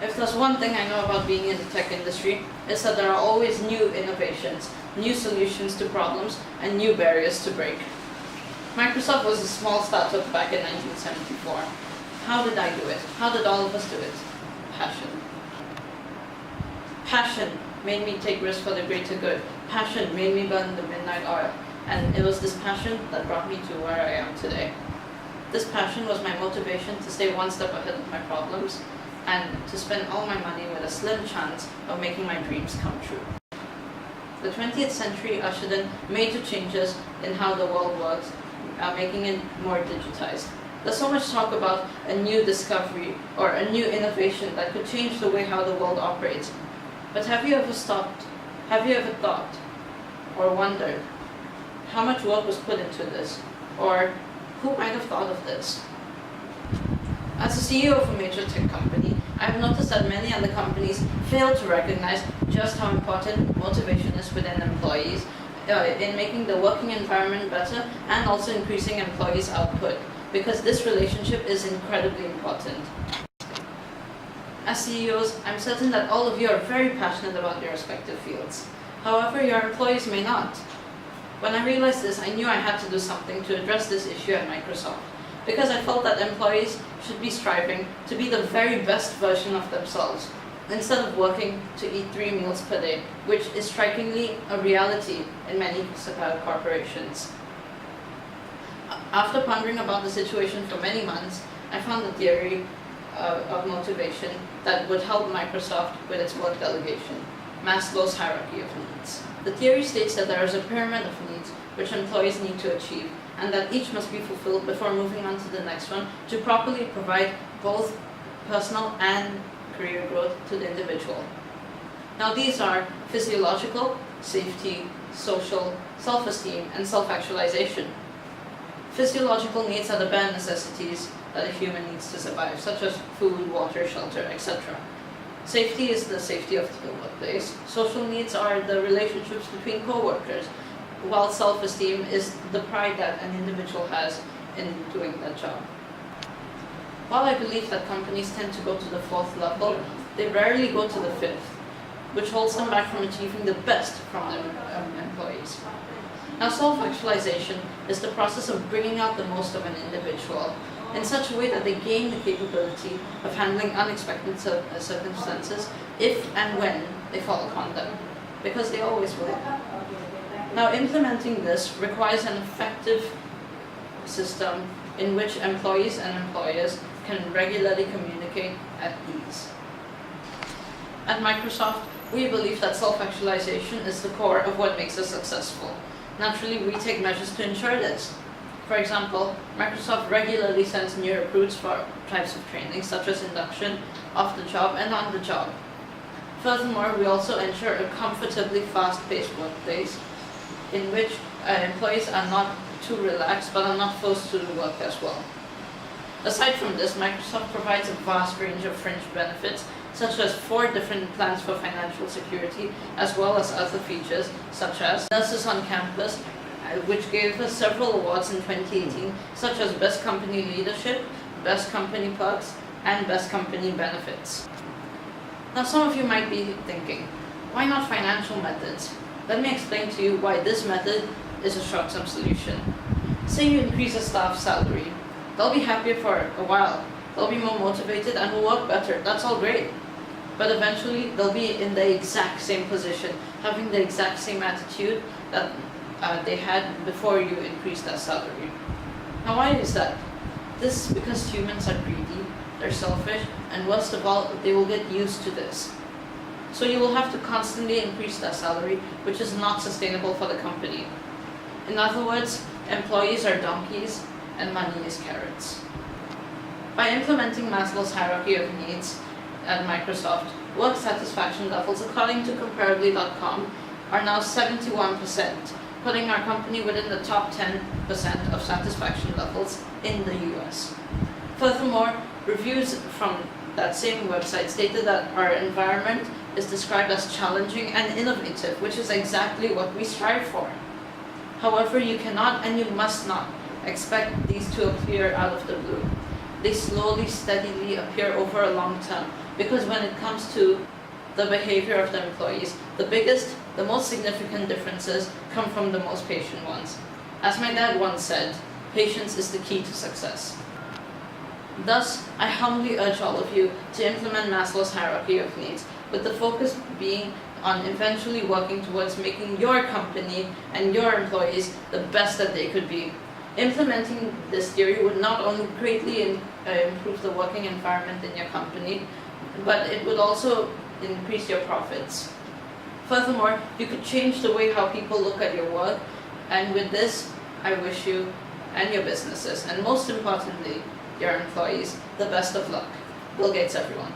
If there's one thing I know about being in the tech industry, it's that there are always new innovations, new solutions to problems, and new barriers to break. Microsoft was a small startup back in 1974. How did I do it? How did all of us do it? Passion. Passion made me take risks for the greater good. Passion made me burn the midnight oil. And it was this passion that brought me to where I am today. This passion was my motivation to stay one step ahead of my problems and to spend all my money with a slim chance of making my dreams come true. The 20th century ushered in major changes in how the world works, making it more digitized. There's so much talk about a new discovery or a new innovation that could change the way how the world operates. But have you ever thought or wondered how much work was put into this? Or who might have thought of this? As a CEO of a major tech company, I have noticed that many other companies fail to recognize just how important motivation is within employees in making the working environment better and also increasing employees' output, because this relationship is incredibly important. As CEOs, I'm certain that all of you are very passionate about your respective fields. However, your employees may not. When I realized this, I knew I had to do something to address this issue at Microsoft, because I felt that employees should be striving to be the very best version of themselves, instead of working to eat 3 meals per day, which is strikingly a reality in many corporations. After pondering about the situation for many months, I found a theory of motivation that would help Microsoft with its work delegation: Maslow's hierarchy of needs. The theory states that there is a pyramid of needs which employees need to achieve, and that each must be fulfilled before moving on to the next one to properly provide both personal and career growth to the individual. Now these are physiological, safety, social, self-esteem, and self-actualization. Physiological needs are the bare necessities that a human needs to survive, such as food, water, shelter, etc. Safety is the safety of the workplace. Social needs are the relationships between co-workers, while self-esteem is the pride that an individual has in doing that job. While I believe that companies tend to go to the 4th level, they rarely go to the 5th, which holds them back from achieving the best from their employees. Now, self-actualization is the process of bringing out the most of an individual in such a way that they gain the capability of handling unexpected circumstances if and when they fall upon them, because they always will. Now, implementing this requires an effective system in which employees and employers can regularly communicate at ease. At Microsoft, we believe that self-actualization is the core of what makes us successful. Naturally, we take measures to ensure this. For example, Microsoft regularly sends new recruits for types of training, such as induction, off the job, and on the job. Furthermore, we also ensure a comfortably fast-paced workplace in which employees are not too relaxed but are not forced to do work as well. Aside from this, Microsoft provides a vast range of fringe benefits, such as 4 different plans for financial security, as well as other features such as Nurses on Campus, which gave us several awards in 2018, such as Best Company Leadership, Best Company Perks, and Best Company Benefits. Now, some of you might be thinking, why not financial methods? Let me explain to you why this method is a short-term solution. Say you increase a staff's salary. They'll be happier for a while. They'll be more motivated and will work better. That's all great. But eventually, they'll be in the exact same position, having the exact same attitude that they had before you increased that salary. Now, why is that? This is because humans are greedy, they're selfish, and worst of all, they will get used to this. So you will have to constantly increase that salary, which is not sustainable for the company. In other words, employees are donkeys and money is carrots. By implementing Maslow's hierarchy of needs at Microsoft, work satisfaction levels, according to Comparably.com, are now 71%, putting our company within the top 10% of satisfaction levels in the US. Furthermore, reviews from that same website stated that our environment is described as challenging and innovative, which is exactly what we strive for. However, you cannot and you must not expect these to appear out of the blue. they slowly, steadily appear over a long term. Because when it comes to the behavior of the employees, the biggest, the most significant differences come from the most patient ones. As my dad once said, patience is the key to success. Thus, I humbly urge all of you to implement Maslow's hierarchy of needs, with the focus being on eventually working towards making your company and your employees the best that they could be. Implementing this theory would not only greatly improve the working environment in your company, but it would also increase your profits. Furthermore, you could change the way how people look at your work, and with this, I wish you and your businesses, and most importantly, your employees, the best of luck. Bill Gates, everyone.